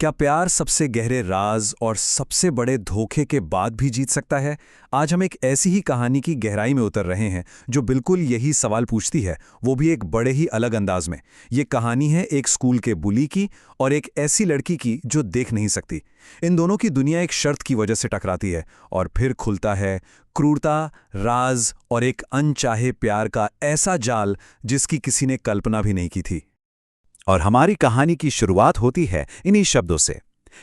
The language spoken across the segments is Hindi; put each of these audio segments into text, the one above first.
क्या प्यार सबसे गहरे राज और सबसे बड़े धोखे के बाद भी जीत सकता है? आज हम एक ऐसी ही कहानी की गहराई में उतर रहे हैं जो बिल्कुल यही सवाल पूछती है, वो भी एक बड़े ही अलग अंदाज में। ये कहानी है एक स्कूल के बुली की और एक ऐसी लड़की की जो देख नहीं सकती। इन दोनों की दुनिया एक शर्त की वजह से टकराती है और फिर खुलता है क्रूरता, राज और एक अनचाहे प्यार का ऐसा जाल जिसकी किसी ने कल्पना भी नहीं की थी। और हमारी कहानी की शुरुआत होती है इन्हीं शब्दों से।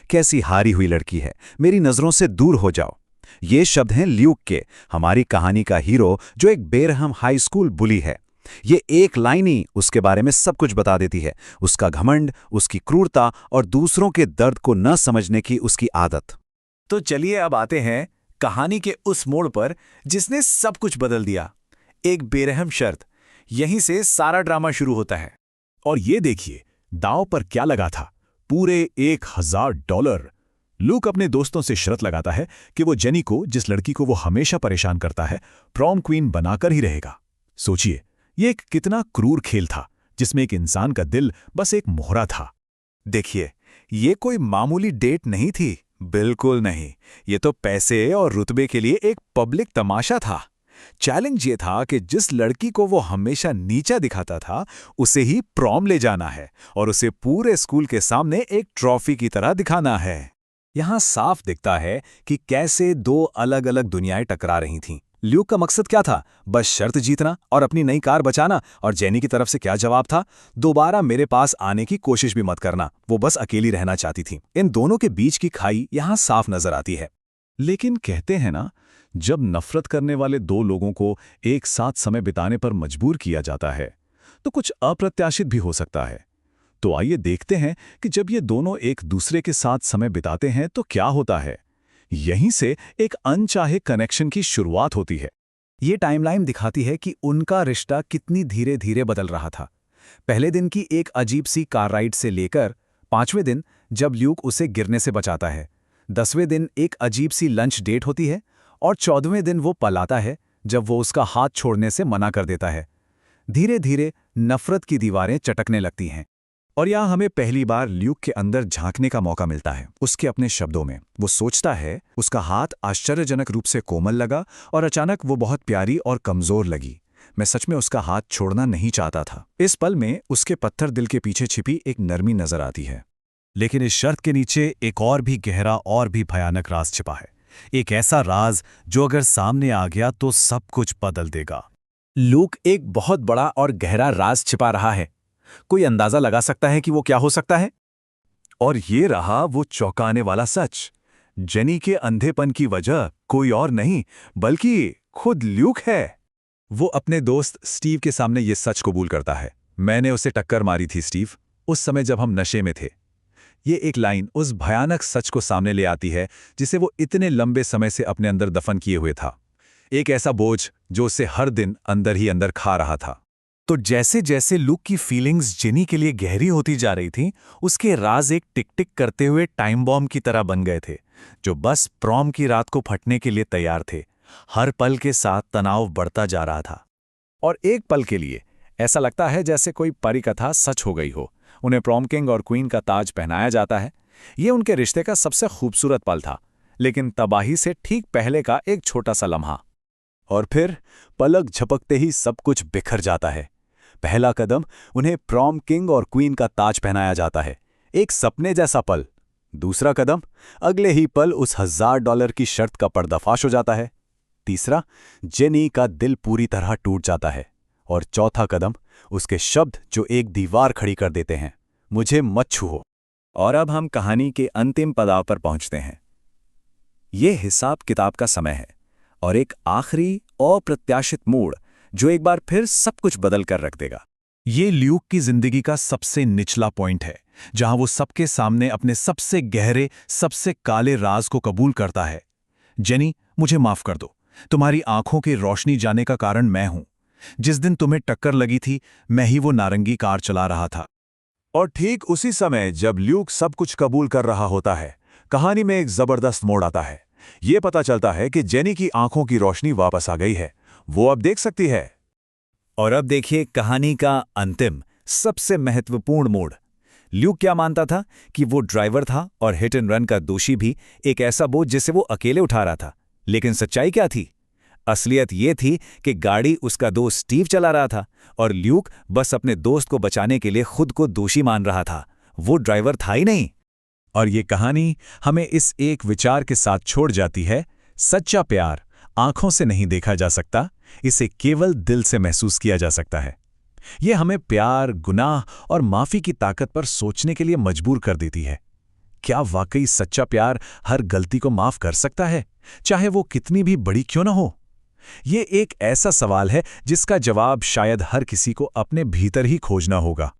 कैसी हारी हुई लड़की है, मेरी नजरों से दूर हो जाओ। ये शब्द हैं ल्यूक के, हमारी कहानी का हीरो, जो एक बेरहम हाई स्कूल बुली है। ये एक लाइन ही उसके बारे में सब कुछ बता देती है। उसका घमंड, उसकी क्रूरता और दूसरों के दर्द को न समझने की उसकी आदत। तो चलिए अब आते हैं कहानी के उस मोड़ पर जिसने सब कुछ बदल दिया। एक बेरहम शर्त, यहीं से सारा ड्रामा शुरू होता है। और ये देखिए, दांव पर क्या लगा था, पूरे $1000। लूक अपने दोस्तों से शर्त लगाता है कि वो जेनी को, जिस लड़की को वो हमेशा परेशान करता है, प्रॉम क्वीन बनाकर ही रहेगा। सोचिए, ये एक कितना क्रूर खेल था जिसमें एक इंसान का दिल बस एक मोहरा था। देखिए, ये कोई मामूली डेट नहीं थी, बिल्कुल नहीं। ये तो पैसे और रुतबे के लिए एक पब्लिक तमाशा था। चैलेंज ये था कि जिस लड़की को वो हमेशा नीचा दिखाता था, उसे ही प्रॉम ले जाना है और उसे पूरे स्कूल के सामने एक ट्रॉफी की तरह दिखाना है। यहां साफ दिखता है कि कैसे दो अलग अलग दुनियाएं टकरा रही थीं। ल्यूक का मकसद क्या था? बस शर्त जीतना और अपनी नई कार बचाना। और जेनी की तरफ से क्या जवाब था? दोबारा मेरे पास आने की कोशिश भी मत करना। वो बस अकेली रहना चाहती थी। इन दोनों के बीच की खाई यहां साफ नजर आती है। लेकिन कहते हैं ना, जब नफरत करने वाले दो लोगों को एक साथ समय बिताने पर मजबूर किया जाता है, तो कुछ अप्रत्याशित भी हो सकता है। तो आइए देखते हैं कि जब ये दोनों एक दूसरे के साथ समय बिताते हैं तो क्या होता है। यहीं से एक अनचाहे कनेक्शन की शुरुआत होती है। ये टाइमलाइन दिखाती है कि उनका रिश्ता कितनी धीरे धीरे बदल रहा था। पहले दिन की एक अजीब सी कार राइड से लेकर 5वें दिन जब ल्यूक उसे गिरने से बचाता है, 10वें दिन एक अजीब सी लंच डेट होती है और 14वें दिन वो पल आता है जब वो उसका हाथ छोड़ने से मना कर देता है। धीरे धीरे नफरत की दीवारें चटकने लगती हैं। और यहाँ हमें पहली बार ल्यूक के अंदर झांकने का मौका मिलता है। उसके अपने शब्दों में वो सोचता है, उसका हाथ आश्चर्यजनक रूप से कोमल लगा और अचानक वो बहुत प्यारी और कमजोर लगी। मैं सच में उसका हाथ छोड़ना नहीं चाहता था। इस पल में उसके पत्थर दिल के पीछे छिपी एक नरमी नजर आती है। लेकिन इस शर्त के नीचे एक और भी गहरा और भी भयानक राज छिपा है। एक ऐसा राज जो अगर सामने आ गया तो सब कुछ बदल देगा। ल्यूक एक बहुत बड़ा और गहरा राज छिपा रहा है। कोई अंदाजा लगा सकता है कि वो क्या हो सकता है? और ये रहा वो चौंकाने वाला सच। जेनी के अंधेपन की वजह कोई और नहीं बल्कि खुद ल्यूक है। वो अपने दोस्त स्टीव के सामने ये सच कबूल करता है। मैंने उसे टक्कर मारी थी स्टीव, उस समय जब हम नशे में थे। ये एक लाइन उस भयानक सच को सामने ले आती है जिसे वो इतने लंबे समय से अपने अंदर दफन किए हुए था। एक ऐसा बोझ जो उसे हर दिन अंदर ही अंदर खा रहा था। तो जैसे जैसे ल्यूक की फीलिंग्स जेनी के लिए गहरी होती जा रही थीं, उसके राज एक टिक टिक करते हुए टाइम बॉम्ब की तरह बन गए थे, जो बस प्रॉम की रात को फटने के लिए तैयार थे। हर पल के साथ तनाव बढ़ता जा रहा था और एक पल के लिए ऐसा लगता है जैसे कोई परी कथा सच हो गई हो। उन्हें प्रॉम किंग और क्वीन का ताज पहनाया जाता है। ये उनके रिश्ते का सबसे खूबसूरत पल था, लेकिन तबाही से ठीक पहले का एक छोटा सा लम्हा। और फिर पलक झपकते ही सब कुछ बिखर जाता है। पहला कदम, उन्हें प्रॉम किंग और क्वीन का ताज पहनाया जाता है, एक सपने जैसा पल। दूसरा कदम, अगले ही पल उस $1000 की शर्त का पर्दाफाश हो जाता है। तीसरा, जेनी का दिल पूरी तरह टूट जाता है। और चौथा कदम, उसके शब्द जो एक दीवार खड़ी कर देते हैं, मुझे मत छूओ। और अब हम कहानी के अंतिम पड़ाव पर पहुंचते हैं। ये हिसाब किताब का समय है और एक आखिरी अप्रत्याशित मोड़ जो एक बार फिर सब कुछ बदल कर रख देगा। ये ल्यूक की जिंदगी का सबसे निचला पॉइंट है, जहां वो सबके सामने अपने सबसे गहरे, सबसे काले राज को कबूल करता है। जेनी, मुझे माफ कर दो। तुम्हारी आंखों की रोशनी जाने का कारण मैं हूं। जिस दिन तुम्हें टक्कर लगी थी, मैं ही वो नारंगी कार चला रहा था। और ठीक उसी समय जब ल्यूक सब कुछ कबूल कर रहा होता है, कहानी में एक जबरदस्त मोड़ आता है। ये पता चलता है कि जेनी की आंखों की रोशनी वापस आ गई है, वो अब देख सकती है। और अब देखिए कहानी का अंतिम, सबसे महत्वपूर्ण मोड़। ल्यूक क्या मानता था कि वो ड्राइवर था और हिट एंड रन का दोषी भी एक ऐसा बोझ जिसे वो अकेले उठा रहा था। लेकिन सच्चाई क्या थी? असलियत ये थी कि गाड़ी उसका दोस्त स्टीव चला रहा था और ल्यूक बस अपने दोस्त को बचाने के लिए खुद को दोषी मान रहा था। वो ड्राइवर था ही नहीं। और ये कहानी हमें इस एक विचार के साथ छोड़ जाती है, सच्चा प्यार आंखों से नहीं देखा जा सकता, इसे केवल दिल से महसूस किया जा सकता है। ये हमें प्यार, गुनाह और माफी की ताकत पर सोचने के लिए मजबूर कर देती है। क्या वाकई सच्चा प्यार हर गलती को माफ कर सकता है, चाहे वो कितनी भी बड़ी क्यों ना हो? ये एक ऐसा सवाल है जिसका जवाब शायद हर किसी को अपने भीतर ही खोजना होगा।